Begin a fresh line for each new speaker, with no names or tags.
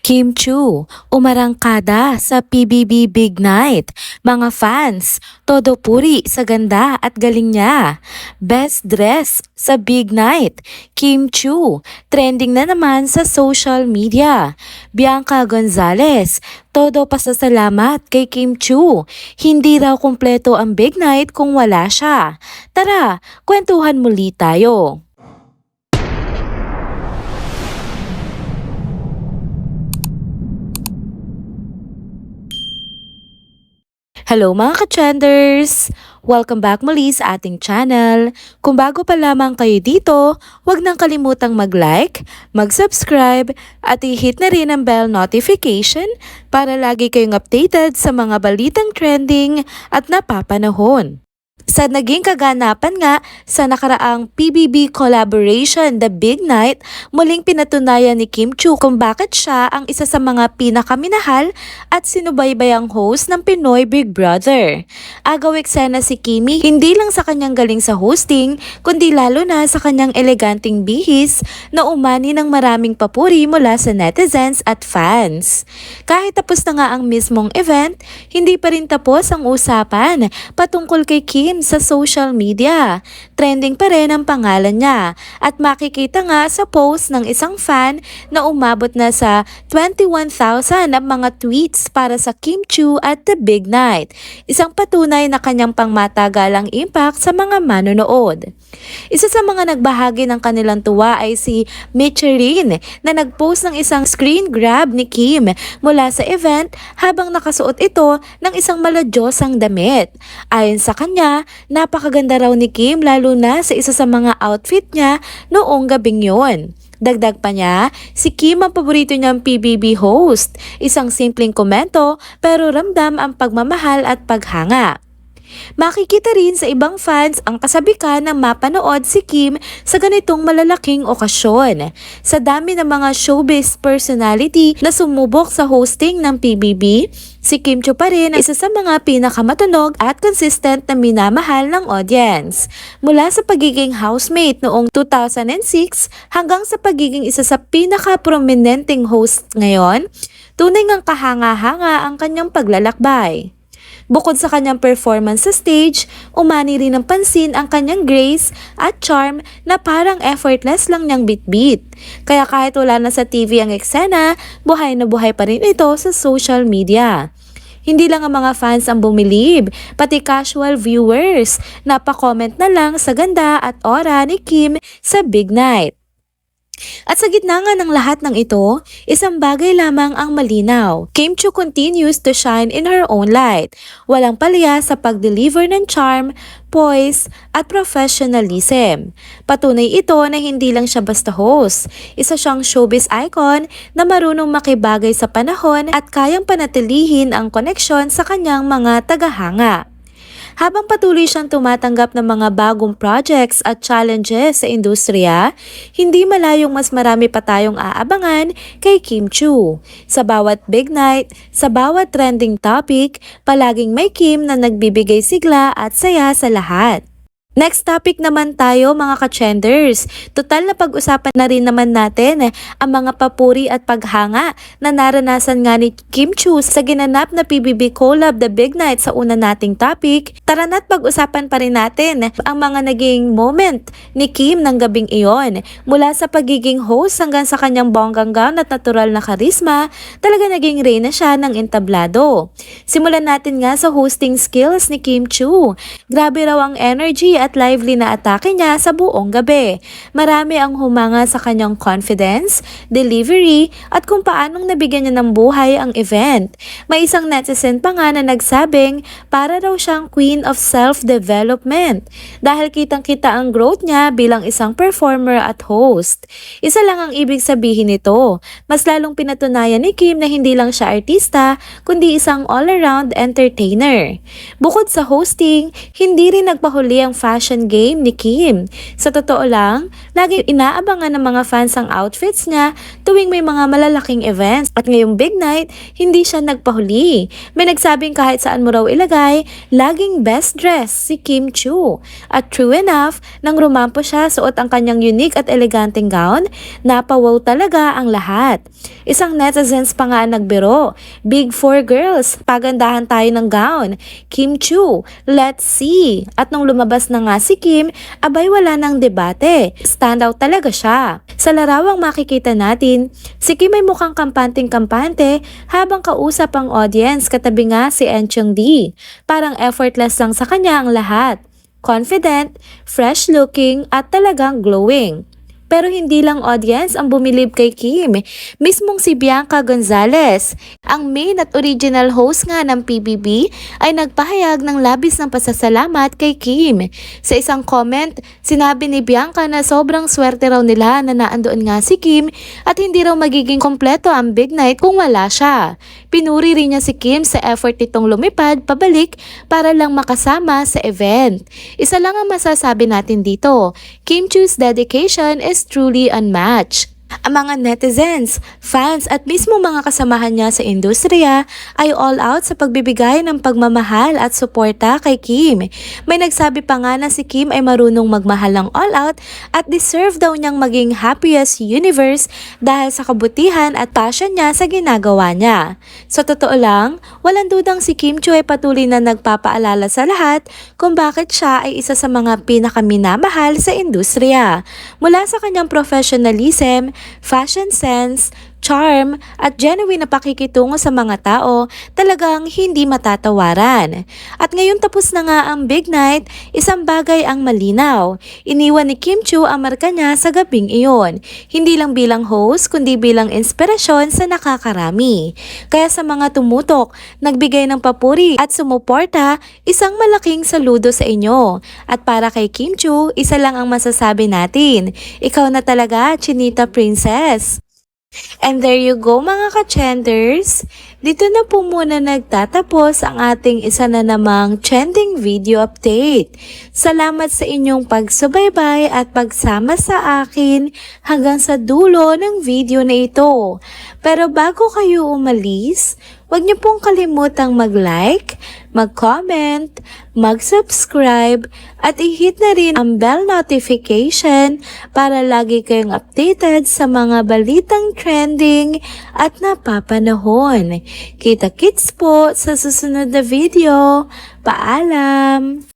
Kim Chu, umarangkada sa PBB Big Night. Mga fans, todo puri sa ganda at galing niya. Best dress sa Big Night, Kim Chu. Trending na naman sa social media. Bianca Gonzalez, todo pasasalamat kay Kim Chu. Hindi raw kumpleto ang Big Night kung wala siya. Tara, kwentuhan muli tayo. Hello mga ka-trenders! Welcome back muli sa ating channel. Kung bago pa lamang kayo dito, huwag nang kalimutang mag-like, mag-subscribe at i-hit na rin ang bell notification para lagi kayong updated sa mga balitang trending at napapanahon. Sa naging kaganapan nga sa nakaraang PBB collaboration The Big Night, muling pinatunayan ni Kim Chu kung bakit siya ang isa sa mga pinakaminahal at sinubaybayang host ng Pinoy Big Brother. Agaw eksena si Kimi hindi lang sa kanyang galing sa hosting, kundi lalo na sa kanyang eleganting bihis na umani ng maraming papuri mula sa netizens at fans. Kahit tapos na nga ang mismong event, hindi pa rin tapos ang usapan patungkol kay Kim sa social media. Trending pa rin ang pangalan niya at makikita nga sa post ng isang fan na umabot na sa 21,000 ang mga tweets para sa Kim Chu at The Big Night. Isang patunay na kanyang pangmatagalang impact sa mga manonood. Isa sa mga nagbahagi ng kanilang tuwa ay si Mitcherin na nagpost ng isang screen grab ni Kim mula sa event habang nakasuot ito ng isang maladyosang damit. Ayon sa kanya, napakaganda raw ni Kim lalo na sa isa sa mga outfit niya noong gabing yon. Dagdag pa niya, si Kim ang paborito niyang PBB host. Isang simpleng komento pero ramdam ang pagmamahal at paghanga. Makikita rin sa ibang fans ang kasabikan na mapanood si Kim sa ganitong malalaking okasyon. Sa dami ng mga showbiz personality na sumubok sa hosting ng PBB, si Kim Chu pa rin ang isa sa mga pinakamatunog at consistent na minamahal ng audience. Mula sa pagiging housemate noong 2006 hanggang sa pagiging isa sa pinaka-prominenteng host ngayon, tunay ngang kahanga-hanga ang kanyang paglalakbay. Bukod sa kanyang performance sa stage, umani rin ng pansin ang kanyang grace at charm na parang effortless lang niyang bitbit. Kaya kahit wala na sa TV ang eksena, buhay na buhay pa rin ito sa social media. Hindi lang ang mga fans ang bumilib, pati casual viewers, napakomment na lang sa ganda at aura ni Kim sa Big Night. At sa gitna nga ng lahat ng ito, isang bagay lamang ang malinaw. Kim Chu continues to shine in her own light. Walang palya sa pag-deliver ng charm, poise, at professionalism. Patunay ito na hindi lang siya basta host. Isa siyang showbiz icon na marunong makibagay sa panahon at kayang panatilihin ang koneksyon sa kanyang mga tagahanga. Habang patuloy siyang tumatanggap ng mga bagong projects at challenges sa industriya, hindi malayong mas marami pa tayong aabangan kay Kim Chu. Sa bawat big night, sa bawat trending topic, palaging may Kim na nagbibigay sigla at saya sa lahat. Next topic naman tayo mga ka-trenders. Total na pag-usapan na rin naman natin ang mga papuri at paghanga na naranasan nga ni Kim Chu sa ginanap na PBB collab The Big Night sa una nating topic. Tara na't pag-usapan pa rin natin ang mga naging moment ni Kim ng gabing iyon. Mula sa pagiging host hanggang sa kanyang bonggang gown at natural na karisma, talaga naging reyna siya ng entablado. Simulan natin nga sa hosting skills ni Kim Chu. Grabe raw ang energy at lively na atake niya sa buong gabi. Marami ang humanga sa kanyang confidence, delivery, at kung paanong nabigyan niya ng buhay ang event. May isang netizen pa nga na nagsabing para raw siyang queen of self-development dahil kitang-kita ang growth niya bilang isang performer at host. Isa lang ang ibig sabihin nito. Mas lalong pinatunayan ni Kim na hindi lang siya artista, kundi isang all-around entertainer. Bukod sa hosting, hindi rin nagpahuli ang fashion fashion game ni Kim. Sa totoo lang, lagi inaabangan ng mga fans ang outfits niya tuwing may mga malalaking events. At ngayong big night, hindi siya nagpahuli. May nagsabing kahit saan mo raw ilagay, laging best dress si Kim Chiu. At true enough, nang rumampo siya suot ang kanyang unique at eleganteng gown, napawaw talaga ang lahat. Isang netizens pa nga nagbiro, Big Four girls, pagandahan tayo ng gown. Kim Chiu, let's see. At nung lumabas na nga si Kim, abay wala nang debate. Standout talaga siya. Sa larawang makikita natin, si Kim ay mukhang kampanting-kampante habang kausap ang audience, katabi nga si Enchong D. Parang effortless lang sa kanya ang lahat. Confident, fresh looking at talagang glowing. Pero hindi lang audience ang bumilib kay Kim. Mismong si Bianca Gonzalez, ang main at original host nga ng PBB, ay nagpahayag ng labis ng pasasalamat kay Kim. Sa isang comment, sinabi ni Bianca na sobrang swerte raw nila na naandoon nga si Kim at hindi raw magiging kompleto ang big night kung wala siya. Pinuri rin niya si Kim sa effort nitong lumipad pabalik para lang makasama sa event. Isa lang ang masasabi natin dito, Kim Chiu's dedication is truly unmatched. Ang mga netizens, fans at mismo mga kasamahan niya sa industriya ay all out sa pagbibigay ng pagmamahal at suporta kay Kim. May nagsabi pa nga na si Kim ay marunong magmahal ng all out at deserve daw niyang maging happiest universe dahil sa kabutihan at passion niya sa ginagawa niya. Sa totoo lang, walang dudang si Kim Chiu ay patuloy na nagpapaalala sa lahat kung bakit siya ay isa sa mga pinakaminamahal sa industriya. Mula sa kanyang professionalism, fashion sense, charm, at genuine na pakikitungo sa mga tao, talagang hindi matatawaran. At ngayon tapos na nga ang big night, isang bagay ang malinaw. Iniwan ni Kim Chiu ang marka niya sa gabing iyon. Hindi lang bilang host, kundi bilang inspirasyon sa nakakarami. Kaya sa mga tumutok, nagbigay ng papuri at sumuporta, isang malaking saludo sa inyo. At para kay Kim Chiu, isa lang ang masasabi natin. Ikaw na talaga, Chinita Princess. And there you go mga ka-trenders. Dito na po muna nagtatapos ang ating isa na namang trending video update. Salamat sa inyong pagsubaybay at pagsama sa akin hanggang sa dulo ng video na ito. Pero bago kayo umalis, huwag niyo pong kalimutang mag-like, mag-comment, mag-subscribe, at i-hit na rin ang bell notification para lagi kayong updated sa mga balitang trending at napapanahon. Kita-kits po sa susunod na video. Paalam!